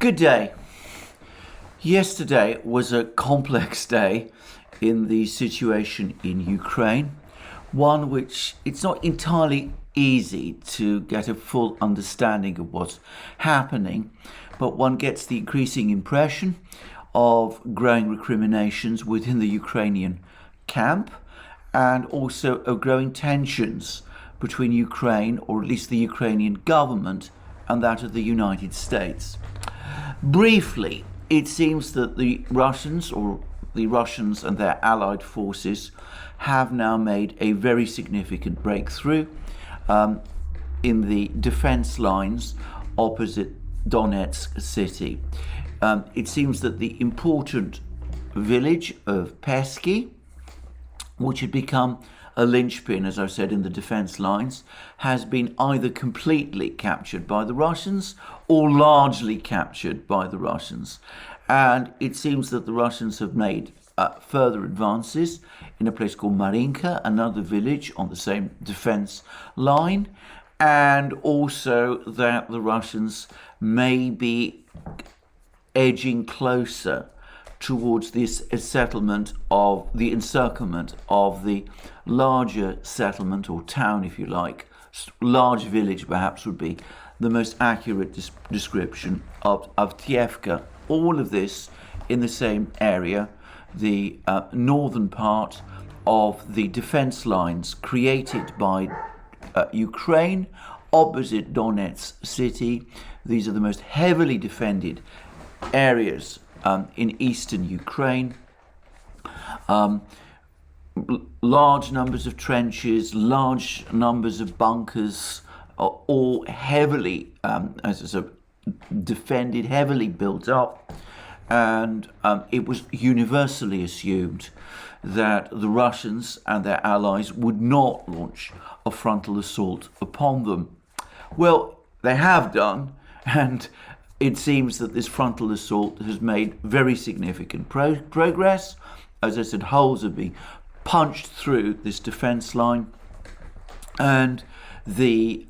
Good day. Yesterday was a complex day in the situation in Ukraine, one which it's not entirely easy to get a full understanding of what's happening, but one gets the increasing impression of growing recriminations within the Ukrainian camp and also of growing tensions between Ukraine, or at least the Ukrainian government, and that of the United States. Briefly, it seems that the Russians and their allied forces have now made a very significant breakthrough in the defense lines opposite Donetsk city. It seems that the important village of Pesky, which had become a linchpin, as I've said, in the defense lines, has been either completely captured by the Russians or largely captured by the Russians. And it seems that the Russians have made further advances in a place called Marinka, another village on the same defense line, and also that the Russians may be edging closer towards this settlement of the encirclement of the larger settlement or town, if you like. Large village perhaps would be the most accurate description of Avdiivka. All of this in the same area, the northern part of the defense lines created by Ukraine opposite Donetsk city. These are the most heavily defended areas in eastern Ukraine. Large numbers of trenches, large numbers of bunkers, are all heavily defended, heavily built up, and it was universally assumed that the Russians and their allies would not launch a frontal assault upon them. Well, they have done, and it seems that this frontal assault has made very significant progress. As I said, holes have been punched through this defense line, and the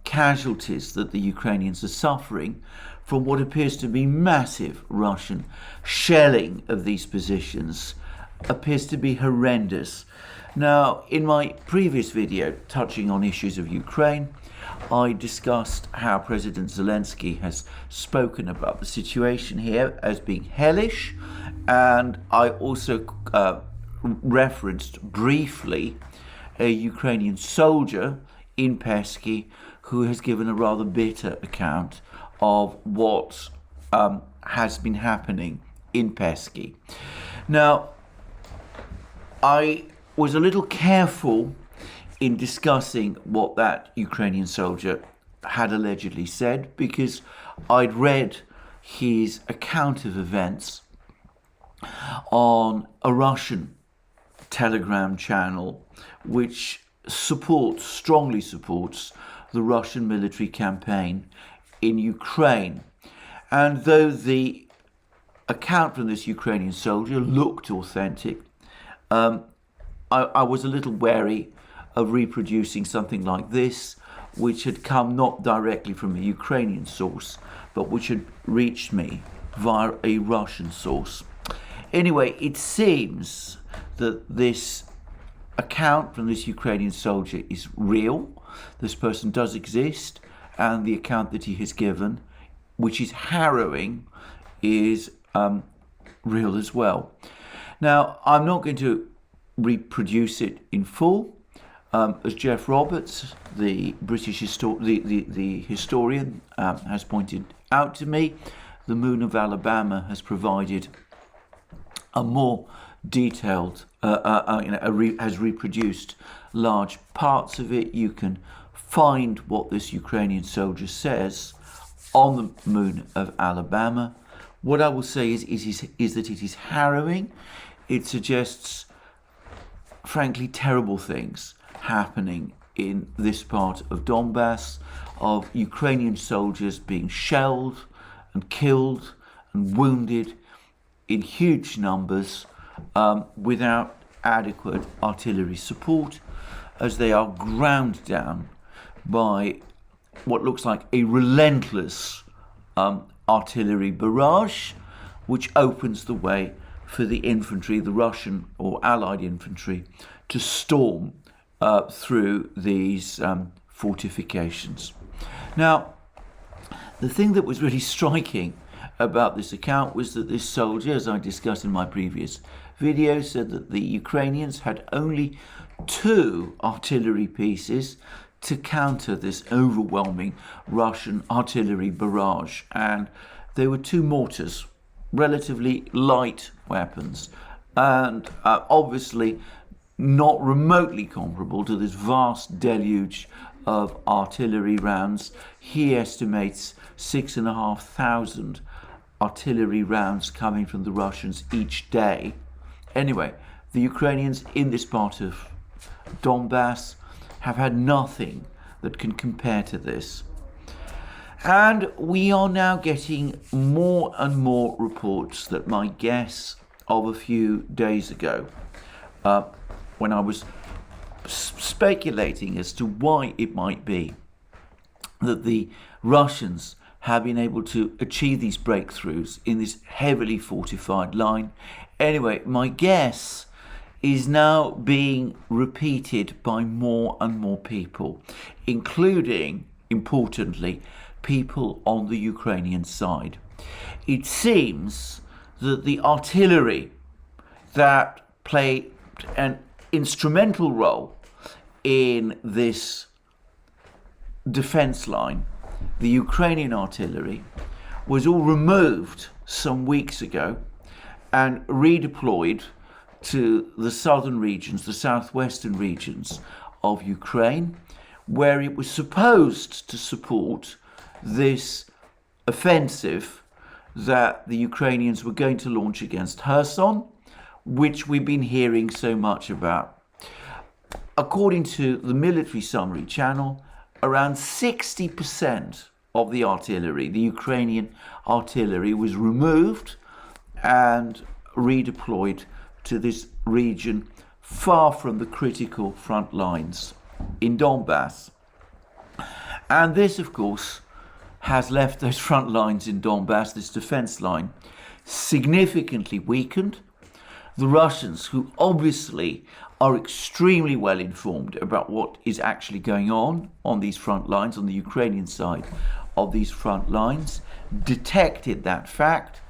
casualties that the Ukrainians are suffering from what appears to be massive Russian shelling of these positions appears to be horrendous. Now, in my previous video touching on issues of Ukraine, I discussed how President Zelensky has spoken about the situation here as being hellish, and I also referenced briefly a Ukrainian soldier in Pesky who has given a rather bitter account of what has been happening in Pesky. Now, I was a little careful in discussing what that Ukrainian soldier had allegedly said, because I'd read his account of events on a Russian Telegram channel which strongly supports the Russian military campaign in Ukraine. And though the account from this Ukrainian soldier looked authentic, I was a little wary of reproducing something like this, which had come not directly from a Ukrainian source, but which had reached me via a Russian source. Anyway, it seems that this account from this Ukrainian soldier is real. This person does exist, and the account that he has given, which is harrowing, is real as well. Now, I'm not going to reproduce it in full. As Jeff Roberts, the British historian, has pointed out to me, the Moon of Alabama has provided a more detailed, has reproduced large parts of it. You can find what this Ukrainian soldier says on the Moon of Alabama. What I will say is that it is harrowing. It suggests, frankly, terrible things happening in this part of Donbass, of Ukrainian soldiers being shelled and killed and wounded in huge numbers without adequate artillery support, as they are ground down by what looks like a relentless artillery barrage, which opens the way for the infantry, the Russian or Allied infantry, to storm through these fortifications. Now, the thing that was really striking about this account was that this soldier, as I discussed in my previous video, said that the Ukrainians had only 2 artillery pieces to counter this overwhelming Russian artillery barrage, and there were 2 mortars, relatively light weapons, and obviously not remotely comparable to this vast deluge of artillery rounds. He estimates 6,500 artillery rounds coming from the Russians each day. Anyway, the Ukrainians in this part of Donbass have had nothing that can compare to this. And we are now getting more and more reports that my guess of a few days ago, when I was speculating as to why it might be that the Russians have been able to achieve these breakthroughs in this heavily fortified line. Anyway, my guess is now being repeated by more and more people, including, importantly, people on the Ukrainian side. It seems that the artillery that played an instrumental role in this defense line, the Ukrainian artillery, was all removed some weeks ago and redeployed to the southern regions, the southwestern regions of Ukraine, where it was supposed to support this offensive that the Ukrainians were going to launch against Kherson, which we've been hearing so much about. According to the military summary channel, around 60% of the artillery, the Ukrainian artillery, was removed and redeployed to this region far from the critical front lines in Donbass. And this, of course, has left those front lines in Donbass, this defense line, significantly weakened. The Russians, who obviously are extremely well informed about what is actually going on these front lines, on the Ukrainian side of these front lines, detected that fact,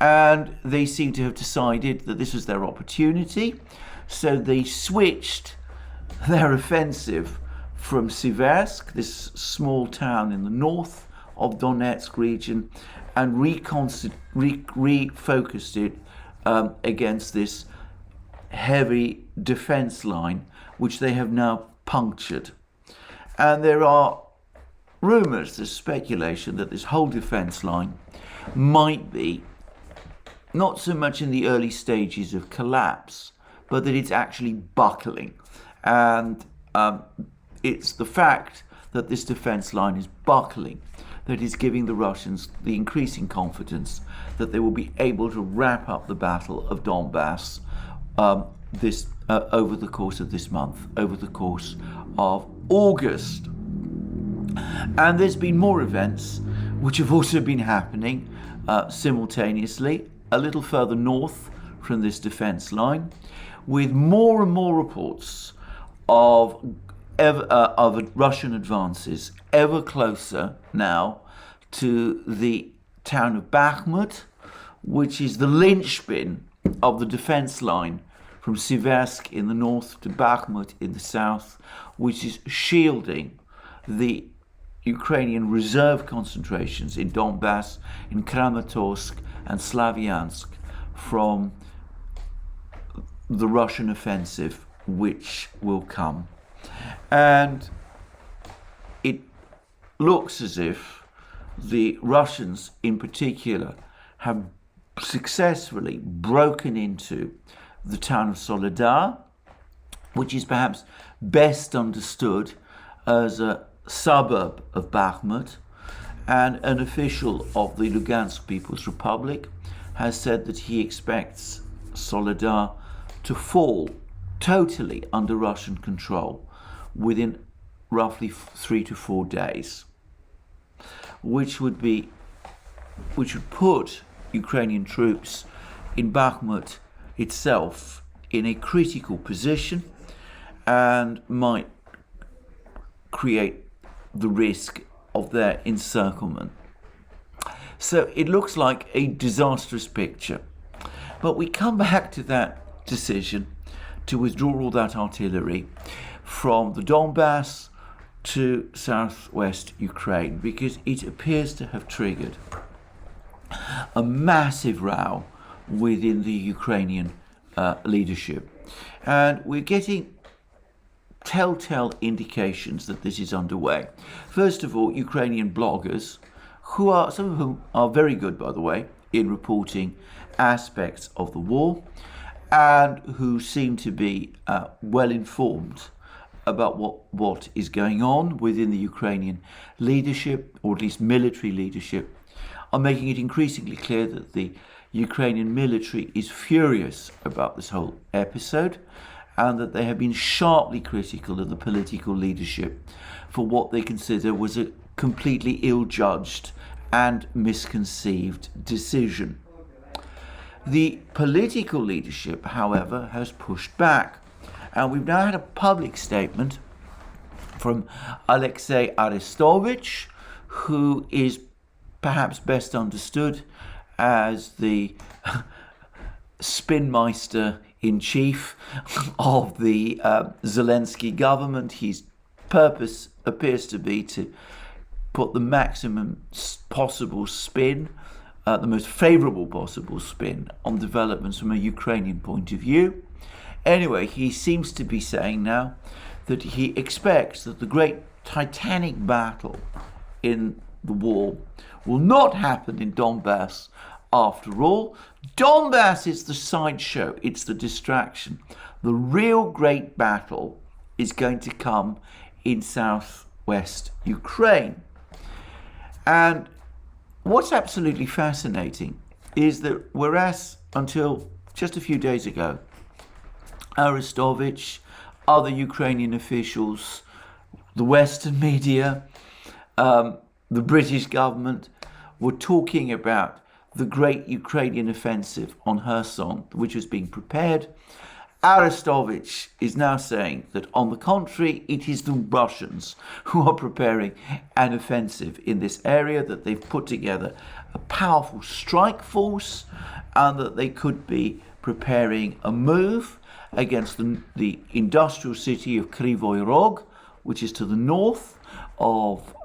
and they seem to have decided that this was their opportunity. So they switched their offensive from Siversk, this small town in the north of Donetsk region, and refocused it against this heavy defense line, which they have now punctured. And there are rumors, there's speculation that this whole defense line might be not so much in the early stages of collapse, but that it's actually buckling. And it's the fact that this defense line is buckling that is giving the Russians the increasing confidence that they will be able to wrap up the Battle of Donbass over the course of this month, over the course of August. And there's been more events which have also been happening simultaneously a little further north from this defense line, with more and more reports of Russian advances ever closer now to the town of Bakhmut, which is the linchpin of the defense line from Siversk in the north to Bakhmut in the south, which is shielding the Ukrainian reserve concentrations in Donbass, in Kramatorsk and Slavyansk from the Russian offensive which will come. And it looks as if the Russians in particular have successfully broken into the town of Soledar, which is perhaps best understood as a suburb of Bakhmut. And an official of the Lugansk People's Republic has said that he expects Soledar to fall totally under Russian control within roughly 3 to 4 days, which would be which would put Ukrainian troops in Bakhmut itself in a critical position and might create the risk of their encirclement. So it looks like a disastrous picture. But we come back to that decision to withdraw all that artillery from the Donbass to southwest Ukraine, because it appears to have triggered a massive row within the Ukrainian leadership. And we're getting telltale indications that this is underway. First of all, Ukrainian bloggers, some of whom are very good, by the way, in reporting aspects of the war, and who seem to be well informed about what is going on within the Ukrainian leadership, or at least military leadership, are making it increasingly clear that the Ukrainian military is furious about this whole episode, and that they have been sharply critical of the political leadership for what they consider was a completely ill-judged and misconceived decision. The political leadership, however, has pushed back, and we've now had a public statement from Alexei Arestovich, who is perhaps best understood as the spinmeister-in-chief of the Zelensky government. His purpose appears to be to put the maximum possible spin, the most favourable possible spin on developments from a Ukrainian point of view. Anyway, he seems to be saying now that he expects that the great titanic battle in the war will not happen in Donbass after all. Donbass is the sideshow, it's the distraction. The real great battle is going to come in southwest Ukraine. And what's absolutely fascinating is that whereas until just a few days ago, Arestovich, other Ukrainian officials, the Western media, the British government were talking about the great Ukrainian offensive on Kherson, which was being prepared, Arestovich is now saying that, on the contrary, it is the Russians who are preparing an offensive in this area, that they've put together a powerful strike force, and that they could be preparing a move against the industrial city of Kryvyi Rog, which is to the north of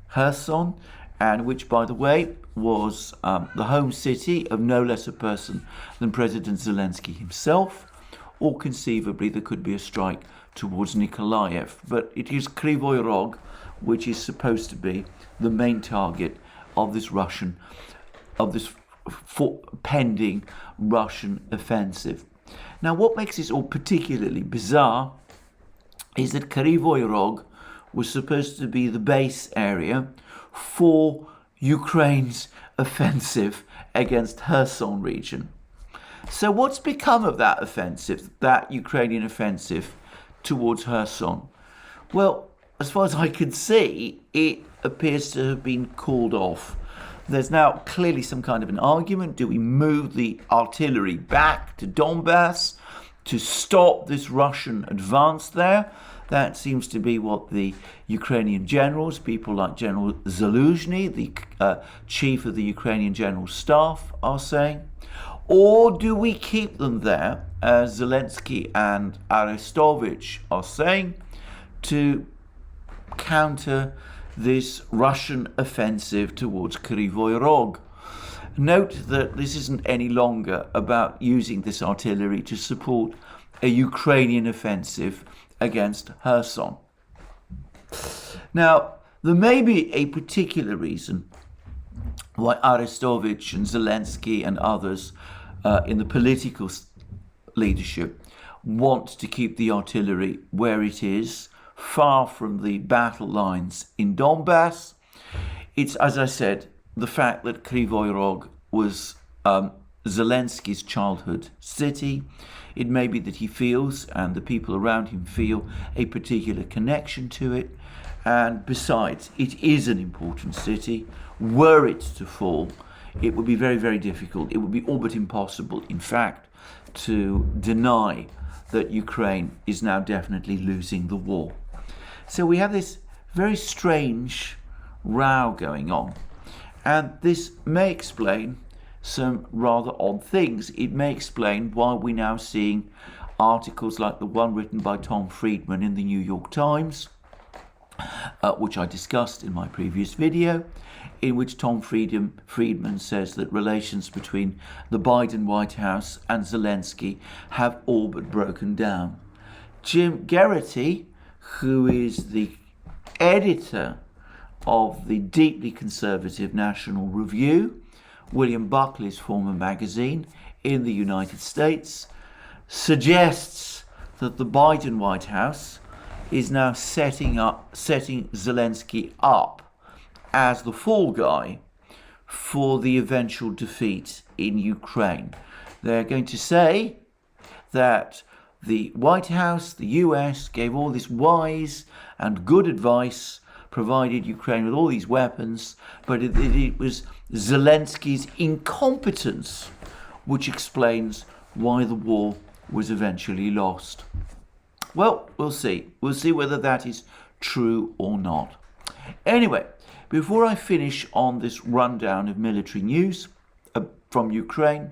Kherson, and which, by the way, was the home city of no less a person than President Zelensky himself, or conceivably there could be a strike towards Nikolaev. But it is Kryvyi Rog which is supposed to be the main target of this pending Russian offensive. Now, what makes this all particularly bizarre is that Kryvyi Rog was supposed to be the base area for Ukraine's offensive against Kherson region. So what's become of that offensive, that Ukrainian offensive towards Kherson? Well, as far as I can see, it appears to have been called off. There's now clearly some kind of an argument. Do we move the artillery back to Donbass to stop this Russian advance there? That seems to be what the Ukrainian generals, people like General Zaluzhny, the chief of the Ukrainian General Staff, are saying. Or do we keep them there, as Zelensky and Arestovich are saying, to counter this Russian offensive towards Kryvyi Rog? Note that this isn't any longer about using this artillery to support a Ukrainian offensive against Kherson. Now, there may be a particular reason why Arestovich and Zelensky and others in the political leadership want to keep the artillery where it is, far from the battle lines in Donbass. It's, as I said, the fact that Kryvyi Rog was Zelensky's childhood city. It may be that he feels, and the people around him feel, a particular connection to it. And besides, it is an important city. Were it to fall, it would be very, very difficult. It would be all but impossible, in fact, to deny that Ukraine is now definitely losing the war. So we have this very strange row going on. And this may explain some rather odd things. It may explain why we're now seeing articles like the one written by Tom Friedman in the New York Times, which I discussed in my previous video, in which Tom Friedman says that relations between the Biden White House and Zelensky have all but broken down. Jim Geraghty, who is the editor of the deeply conservative National Review, William Buckley's former magazine in the United States, suggests that the Biden White House is now setting Zelensky up as the fall guy for the eventual defeat in Ukraine. They're going to say that the White House, the US, gave all this wise and good advice, provided Ukraine with all these weapons, but it was Zelensky's incompetence which explains why the war was eventually lost. Well, we'll see. We'll see whether that is true or not. Anyway, before I finish on this rundown of military news from Ukraine,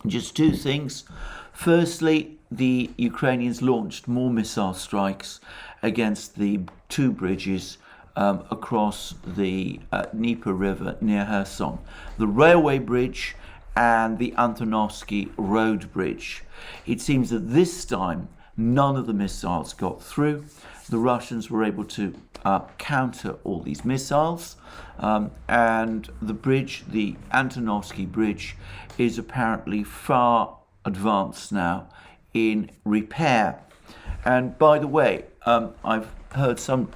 just two things. Firstly, the Ukrainians launched more missile strikes against the two bridges across the Dnieper River near Kherson, the railway bridge and the Antonovsky road bridge. It seems that this time none of the missiles got through. The Russians were able to counter all these missiles, and the bridge, the Antonovsky bridge, is apparently far advanced now in repair. And by the way, I've heard some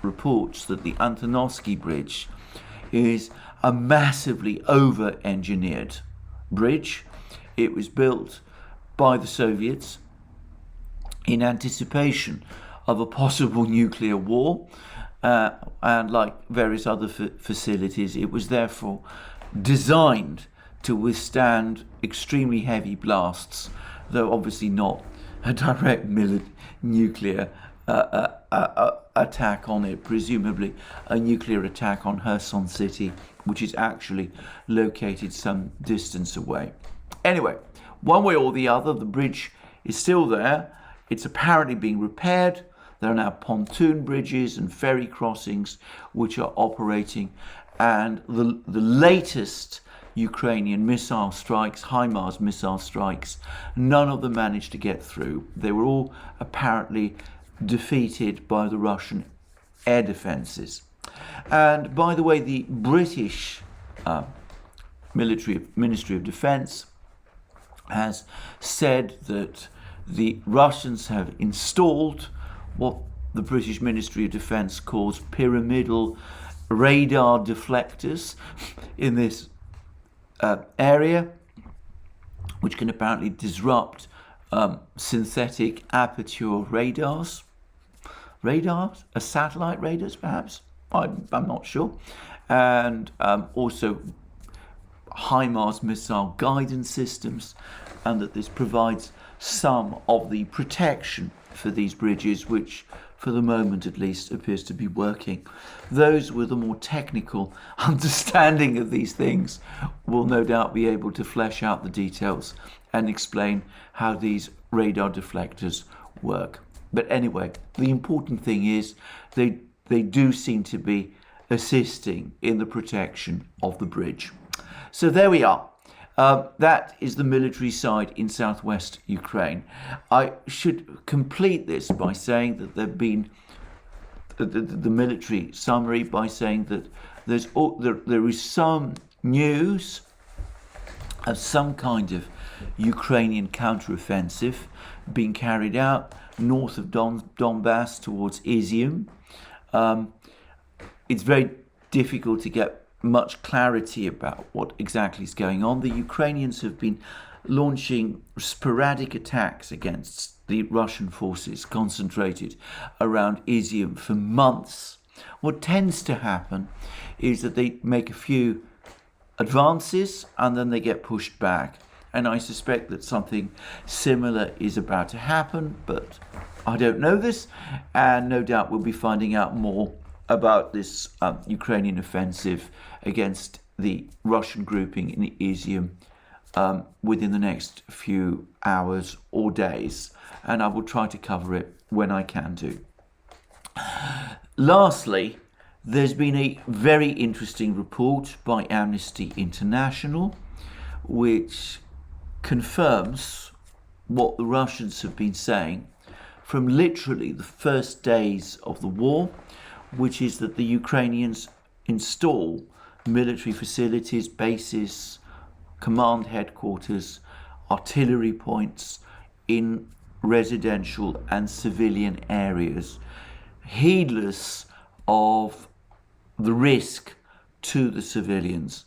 reports that the Antonovsky bridge is a massively over-engineered bridge. It was built by the Soviets in anticipation of a possible nuclear war, and like various other facilities, it was therefore designed to withstand extremely heavy blasts, though obviously not a direct nuclear attack on it, presumably a nuclear attack on Kherson city, which is actually located some distance away. Anyway, one way or the other, the bridge is still there. It's apparently being repaired. There are now pontoon bridges and ferry crossings which are operating, and the latest Ukrainian missile strikes, HIMARS missile strikes, none of them managed to get through. They were all apparently defeated by the Russian air defences. And by the way, the British Ministry of Defence has said that the Russians have installed what the British Ministry of Defence calls pyramidal radar deflectors in this area, which can apparently disrupt synthetic aperture radars, satellite radars perhaps, I'm not sure, and also HIMARS missile guidance systems, and that this provides some of the protection for these bridges, which for the moment at least appears to be working. Those with a more technical understanding of these things will no doubt be able to flesh out the details and explain how these radar deflectors work. But anyway, the important thing is they do seem to be assisting in the protection of the bridge. So there we are. That is the military side in southwest Ukraine. I should complete this by saying that there have been the military summary by saying that there is some news of some kind of Ukrainian counteroffensive being carried out north of Donbass towards ETHEREUM. It's very difficult to get much clarity about what exactly is going on. The Ukrainians have been launching sporadic attacks against the Russian forces concentrated around ETHEREUM for months. What tends to happen is that they make a few advances and then they get pushed back. And I suspect that something similar is about to happen, but I don't know this, and no doubt we'll be finding out more about this Ukrainian offensive against the Russian grouping in ETHEREUM within the next few hours or days, and I will try to cover it when I can do. Lastly, there's been a very interesting report by Amnesty International which confirms what the Russians have been saying from literally the first days of the war, which is that the Ukrainians install military facilities, bases, command headquarters, artillery points in residential and civilian areas, heedless of the risk to the civilians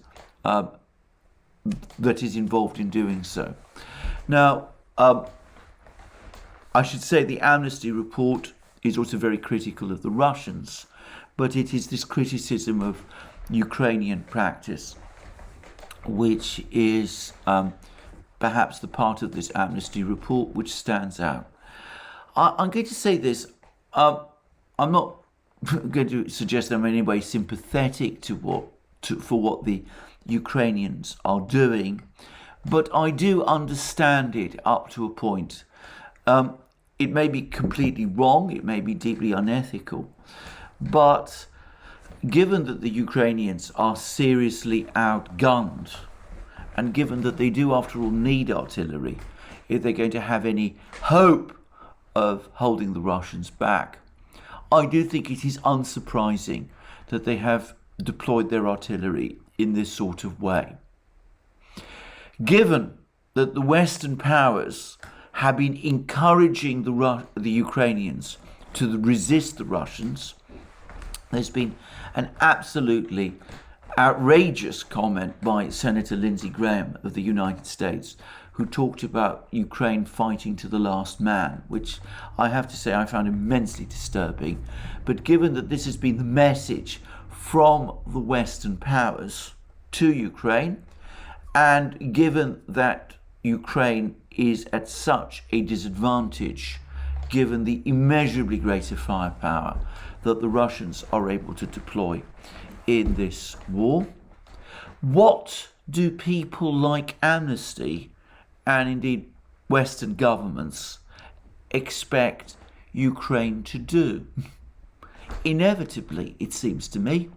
that is involved in doing so. Now, I should say the Amnesty report is also very critical of the Russians, but it is this criticism of Ukrainian practice which is perhaps the part of this Amnesty report which stands out. I'm going to say this, I'm not going to suggest I'm in any way sympathetic for what the Ukrainians are doing, but I do understand it up to a point. It may be completely wrong, it may be deeply unethical, but given that the Ukrainians are seriously outgunned, and given that they do after all need artillery if they're going to have any hope of holding the Russians back, I do think it is unsurprising that they have deployed their artillery in this sort of way. Given that the Western powers have been encouraging the Ukrainians to resist the Russians, there's been an absolutely outrageous comment by Senator Lindsey Graham of the United States, who talked about Ukraine fighting to the last man, which I have to say I found immensely disturbing. But given that this has been the message from the Western powers to Ukraine, and given that Ukraine is at such a disadvantage, given the immeasurably greater firepower that the Russians are able to deploy in this war, what do people like Amnesty and indeed Western governments expect Ukraine to do? Inevitably, it seems to me,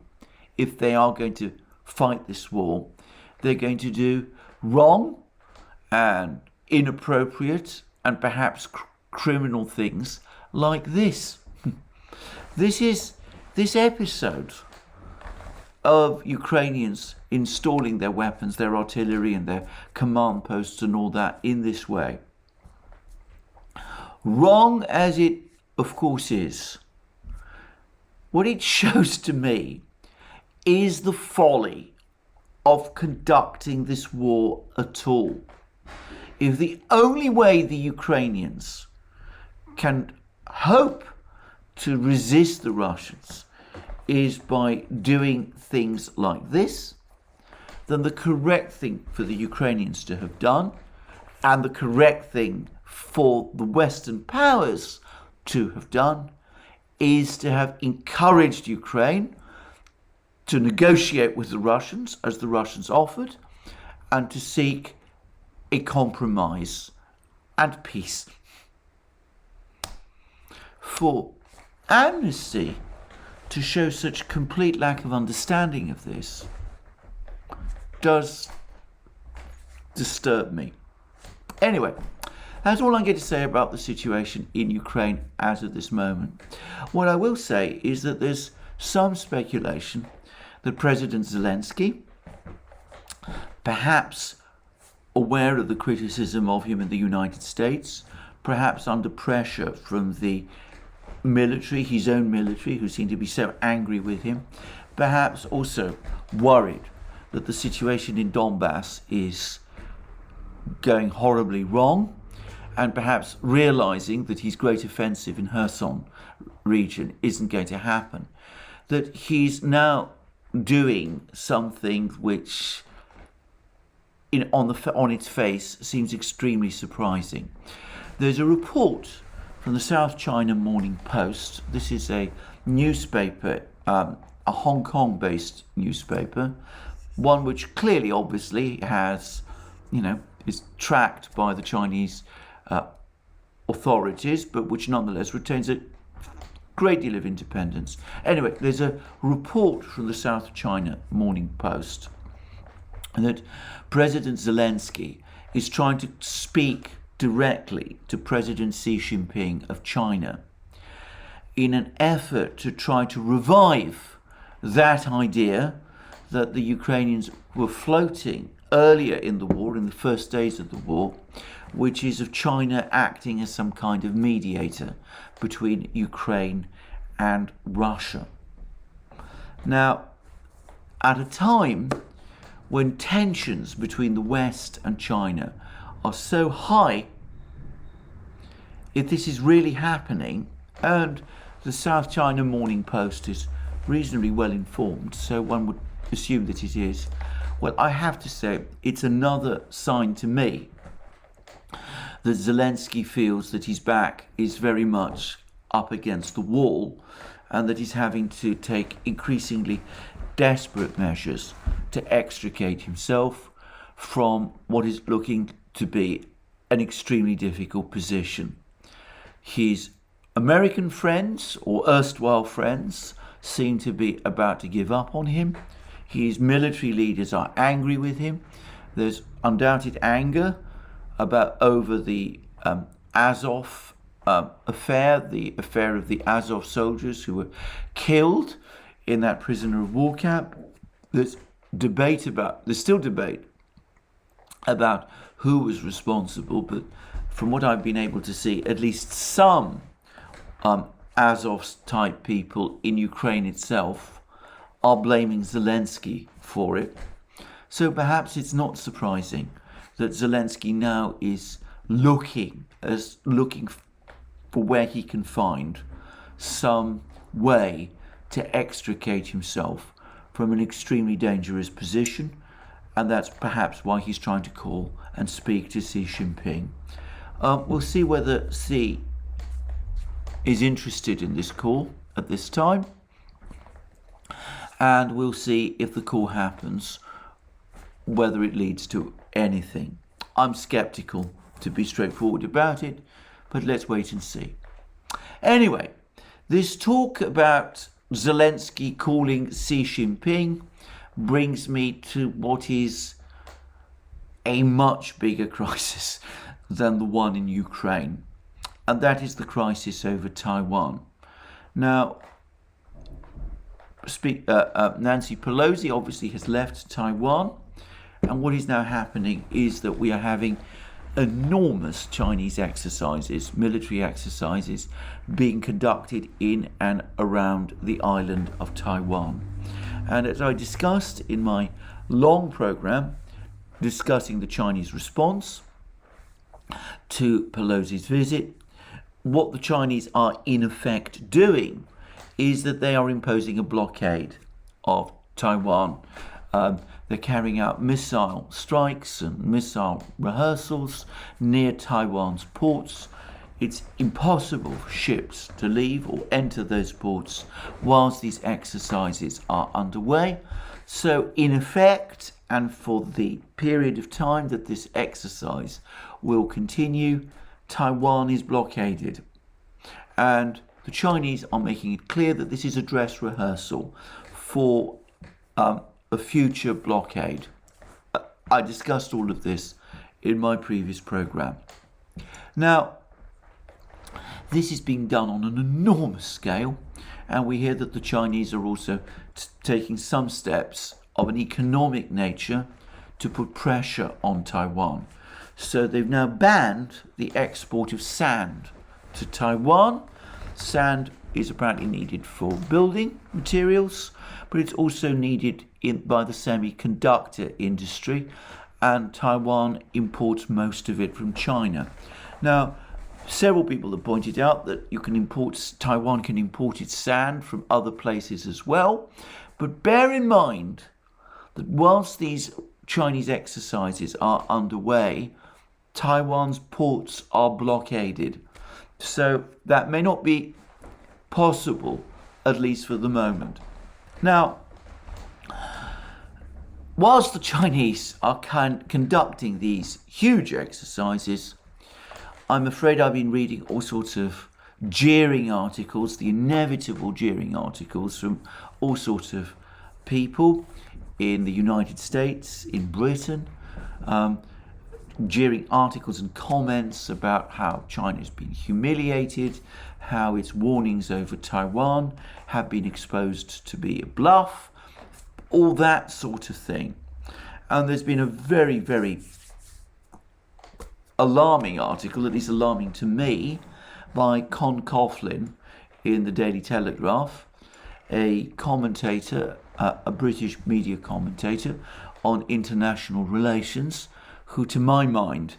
if they are going to fight this war, they're going to do wrong and inappropriate and perhaps criminal things like this. This episode of Ukrainians installing their weapons, their artillery and their command posts and all that in this way, wrong as it of course is, what it shows to me is the folly of conducting this war at all. If the only way the Ukrainians can hope to resist the Russians is by doing things like this, then the correct thing for the Ukrainians to have done, and the correct thing for the Western powers to have done, is to have encouraged Ukraine to negotiate with the Russians, as the Russians offered, and to seek a compromise and peace. For Amnesty to show such complete lack of understanding of this does disturb me. Anyway, that's all I'm going to say about the situation in Ukraine as of this moment. What I will say is that there's some speculation that President Zelensky, perhaps aware of the criticism of him in the United States, perhaps under pressure from the military, his own military, who seem to be so angry with him, perhaps also worried that the situation in Donbass is going horribly wrong, and perhaps realizing that his great offensive in Kherson region isn't going to happen, that he's now doing something which on its face seems extremely surprising. There's a report from the South China Morning Post. This is a newspaper, a Hong Kong-based newspaper, one which clearly, obviously, has, is tracked by the Chinese authorities, but which nonetheless retains a great deal of independence. Anyway, there's a report from the South China Morning Post that President Zelensky is trying to speak directly to President Xi Jinping of China in an effort to try to revive that idea that the Ukrainians were floating earlier in the war, in the first days of the war, which is of China acting as some kind of mediator between Ukraine and Russia. Now, at a time when tensions between the West and China are so high, if this is really happening, and the South China Morning Post is reasonably well informed, so one would assume that it is, well, I have to say it's another sign to me that Zelensky feels that his back is very much up against the wall and that he's having to take increasingly desperate measures to extricate himself from what is looking to be an extremely difficult position. His American friends, or erstwhile friends, seem to be about to give up on him. His military leaders are angry with him. There's undoubted anger over the Azov affair, the affair of the Azov soldiers who were killed in that prisoner of war camp. There's still debate about who was responsible, but from what I've been able to see, at least some Azov-type people in Ukraine itself are blaming Zelensky for it. So perhaps it's not surprising that Zelensky now is looking for where he can find some way to extricate himself from an extremely dangerous position, and that's perhaps why he's trying to call and speak to Xi Jinping. We'll see whether Xi is interested in this call at this time, and we'll see if the call happens, whether it leads to anything. I'm skeptical, to be straightforward about it, but let's wait and see. Anyway, this talk about Zelensky calling Xi Jinping brings me to what is a much bigger crisis than the one in Ukraine, and that is the crisis over Taiwan. Now, Nancy Pelosi obviously has left Taiwan, and what is now happening is that we are having enormous Chinese exercises, military exercises, being conducted in and around the island of Taiwan. And as I discussed in my long program discussing the Chinese response to Pelosi's visit, what the Chinese are in effect doing is that they are imposing a blockade of Taiwan. They're carrying out missile strikes and missile rehearsals near Taiwan's ports. It's impossible for ships to leave or enter those ports whilst these exercises are underway. So in effect, and for the period of time that this exercise will continue, Taiwan is blockaded. And the Chinese are making it clear that this is a dress rehearsal for a future blockade. I discussed all of this in my previous program. Now, this is being done on an enormous scale, and we hear that the Chinese are also taking some steps of an economic nature to put pressure on Taiwan. So they've now banned the export of sand to Taiwan. Sand is apparently needed for building materials, but it's also needed by the semiconductor industry, and Taiwan imports most of it from China. Now, Several people have pointed out that Taiwan can import its sand from other places as well. But bear in mind that whilst these Chinese exercises are underway, Taiwan's ports are blockaded. So that may not be possible, at least for the moment. Now, whilst the Chinese are conducting these huge exercises, I'm afraid I've been reading all sorts of jeering articles, the inevitable jeering articles from all sorts of people in the United States, in Britain, jeering articles and comments about how China's been humiliated, how its warnings over Taiwan have been exposed to be a bluff, all that sort of thing. And there's been a very, very alarming article, at least alarming to me, by Con Coughlin in the Daily Telegraph, a commentator, a British media commentator on international relations, who to my mind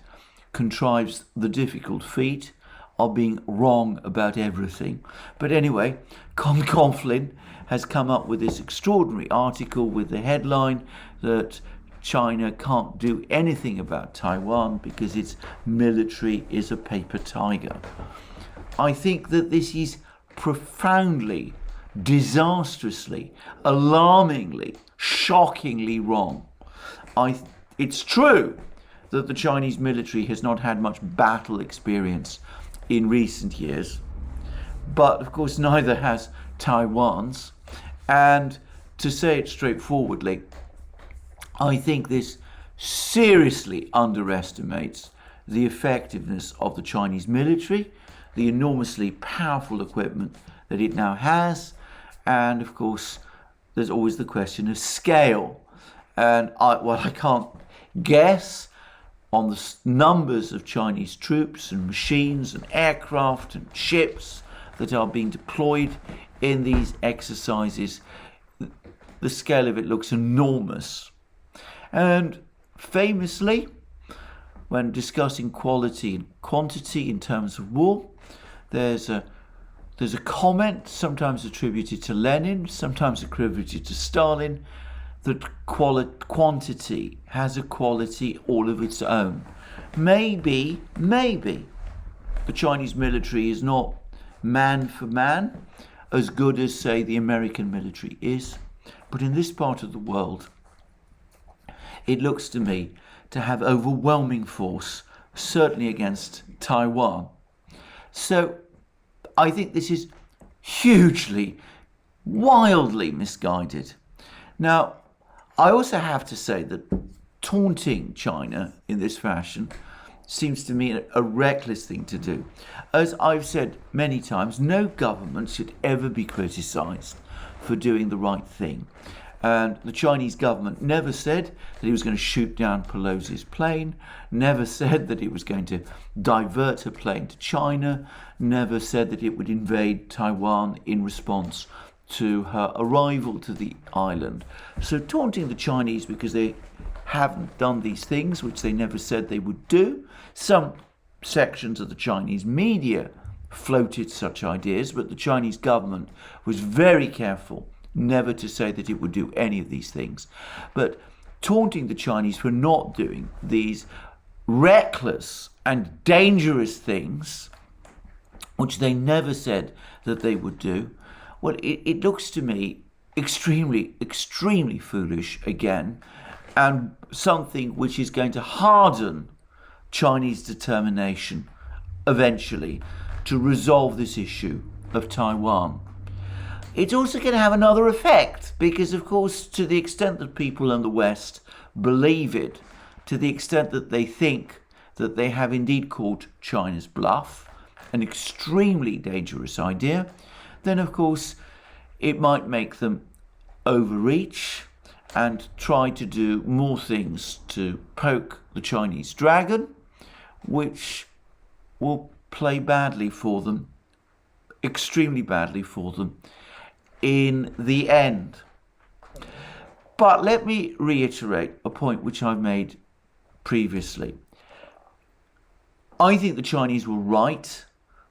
contrives the difficult feat of being wrong about everything. But anyway, Con Coughlin has come up with this extraordinary article with the headline that China can't do anything about Taiwan because its military is a paper tiger. I think that this is profoundly, disastrously, alarmingly, shockingly wrong. It's true that the Chinese military has not had much battle experience in recent years, but of course neither has Taiwan's. And to say it straightforwardly, I think this seriously underestimates the effectiveness of the Chinese military, the enormously powerful equipment that it now has, and of course there's always the question of scale. And I can't guess on the numbers of Chinese troops and machines and aircraft and ships that are being deployed in these exercises. The scale of it looks enormous. And famously, when discussing quality and quantity in terms of war, there's a comment, sometimes attributed to Lenin, sometimes attributed to Stalin, that quantity has a quality all of its own. Maybe the Chinese military is not man for man as good as, say, the American military is, but in this part of the world, it looks to me to have overwhelming force, certainly against Taiwan. So I think this is hugely, wildly misguided. Now, I also have to say that taunting China in this fashion seems to me a reckless thing to do. As I've said many times, no government should ever be criticized for doing the right thing. And the Chinese government never said that it was going to shoot down Pelosi's plane, never said that it was going to divert her plane to China, never said that it would invade Taiwan in response to her arrival to the island. So taunting the Chinese because they haven't done these things, which they never said they would do. Some sections of the Chinese media floated such ideas, but the Chinese government was very careful never to say that it would do any of these things. But taunting the Chinese for not doing these reckless and dangerous things, which they never said that they would do, well, it looks to me extremely, extremely foolish again, and something which is going to harden Chinese determination eventually to resolve this issue of Taiwan. It's also going to have another effect because, of course, to the extent that people in the West believe it, to the extent that they think that they have indeed called China's bluff, an extremely dangerous idea, then, of course, it might make them overreach and try to do more things to poke the Chinese dragon, which will play badly for them, extremely badly for them, in the end. But let me reiterate a point which I've made previously. I think the Chinese were right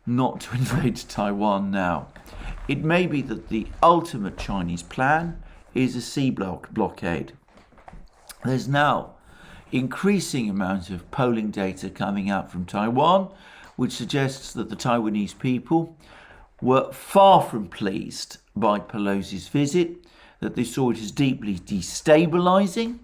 not to invade Taiwan now. It may be that the ultimate Chinese plan is a sea blockade. There's now increasing amounts of polling data coming out from Taiwan, which suggests that the Taiwanese people were far from pleased by Pelosi's visit, that they saw it as deeply destabilizing,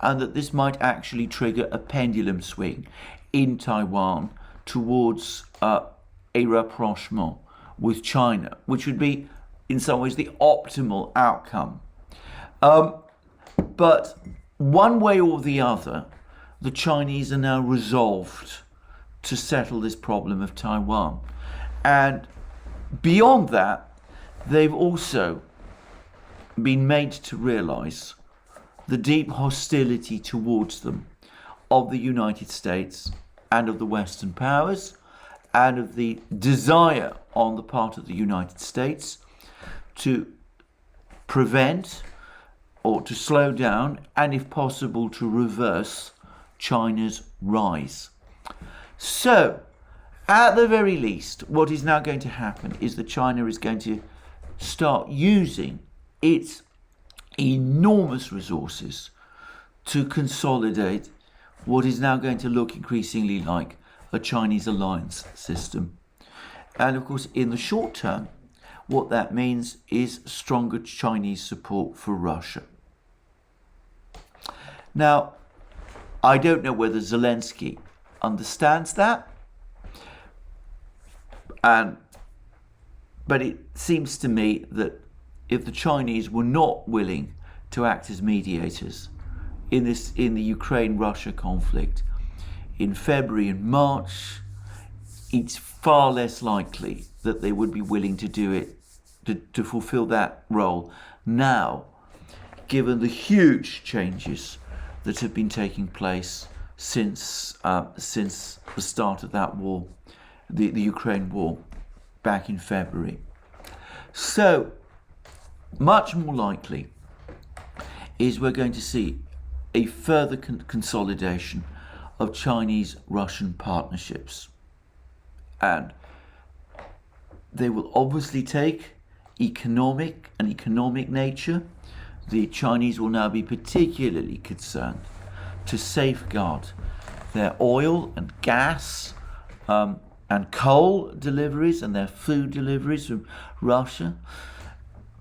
and that this might actually trigger a pendulum swing in Taiwan towards a rapprochement with China, which would be in some ways the optimal outcome. But one way or the other, the Chinese are now resolved to settle this problem of Taiwan. And beyond that, they've also been made to realize the deep hostility towards them of the United States and of the Western powers, and of the desire on the part of the United States to prevent or to slow down, and if possible to reverse, China's rise. So, at the very least, what is now going to happen is that China is going to start using its enormous resources to consolidate what is now going to look increasingly like a Chinese alliance system. And of course, in the short term, what that means is stronger Chinese support for Russia. Now, I don't know whether Zelensky understands that, but it seems to me that if the Chinese were not willing to act as mediators in the Ukraine-Russia conflict in February and March, it's far less likely that they would be willing to do it, to fulfill that role now, given the huge changes that have been taking place since the start of that war, the Ukraine war, back in February. So, much more likely is we're going to see a further consolidation of Chinese-Russian partnerships. And they will obviously take economic nature. The Chinese will now be particularly concerned to safeguard their oil and gas and coal deliveries and their food deliveries from Russia.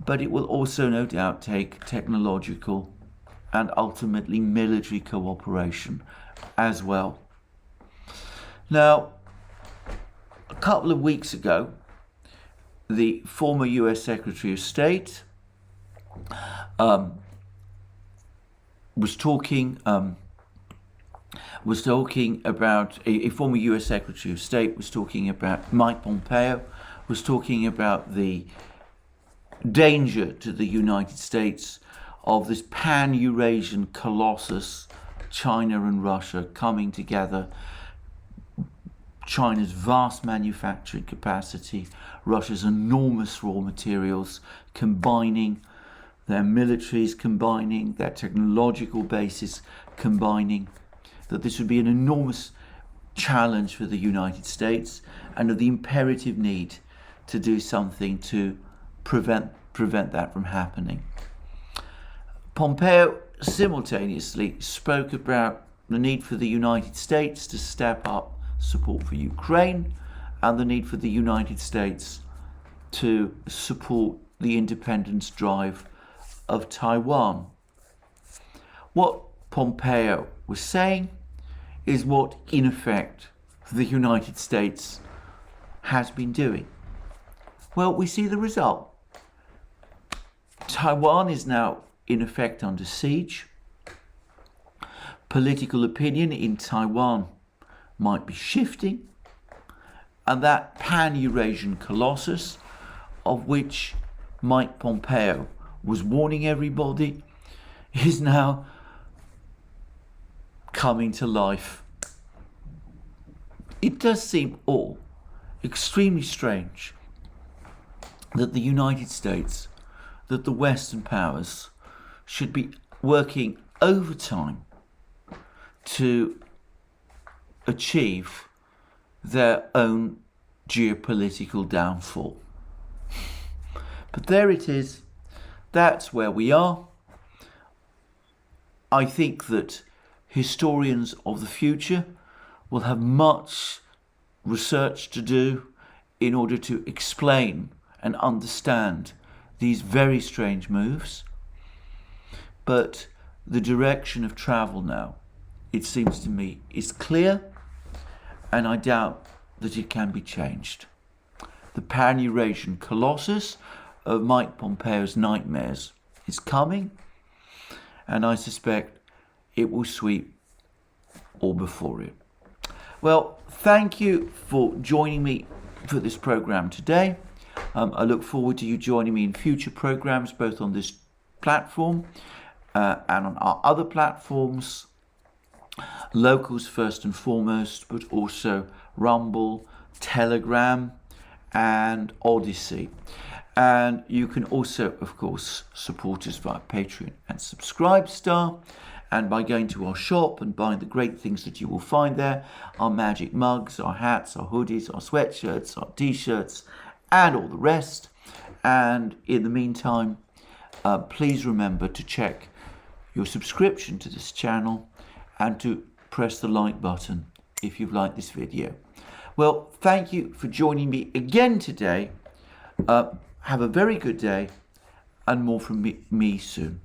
But it will also no doubt take technological and ultimately military cooperation as well. Now, a couple of weeks ago, the former US Secretary of State was talking about a former US Secretary of State was talking about Mike Pompeo was talking about the danger to the United States of this pan-Eurasian colossus, China and Russia, coming together. China's vast manufacturing capacity, Russia's enormous raw materials, combining their militaries, combining their technological basis, combining, that this would be an enormous challenge for the United States, and of the imperative need to do something to prevent that from happening. Pompeo simultaneously spoke about the need for the United States to step up support for Ukraine and the need for the United States to support the independence drive of Taiwan. What Pompeo was saying is what, in effect, the United States has been doing. Well, we see the result. Taiwan is now, in effect, under siege. Political opinion in Taiwan might be shifting, and that pan-Eurasian colossus, of which Mike Pompeo was warning everybody, is now coming to life. It does seem all extremely strange that the United States, that the Western powers should be working overtime to achieve their own geopolitical downfall. But there it is. That's where we are. I think that historians of the future will have much research to do in order to explain and understand these very strange moves. But the direction of travel now, it seems to me, is clear, and I doubt that it can be changed. The pan-Eurasian colossus of Mike Pompeo's nightmares is coming, and I suspect it will sweep all before it. Well, thank you for joining me for this program today. I look forward to you joining me in future programs, both on this platform and on our other platforms, Locals first and foremost, but also Rumble, Telegram, and ODYSEE. And you can also, of course, support us via Patreon and Subscribestar, and by going to our shop and buying the great things that you will find there, our magic mugs, our hats, our hoodies, our sweatshirts, our t-shirts, and all the rest. And in the meantime, please remember to check your subscription to this channel and to press the like button if you've liked this video. Well, thank you for joining me again today. Have a very good day, and more from me soon.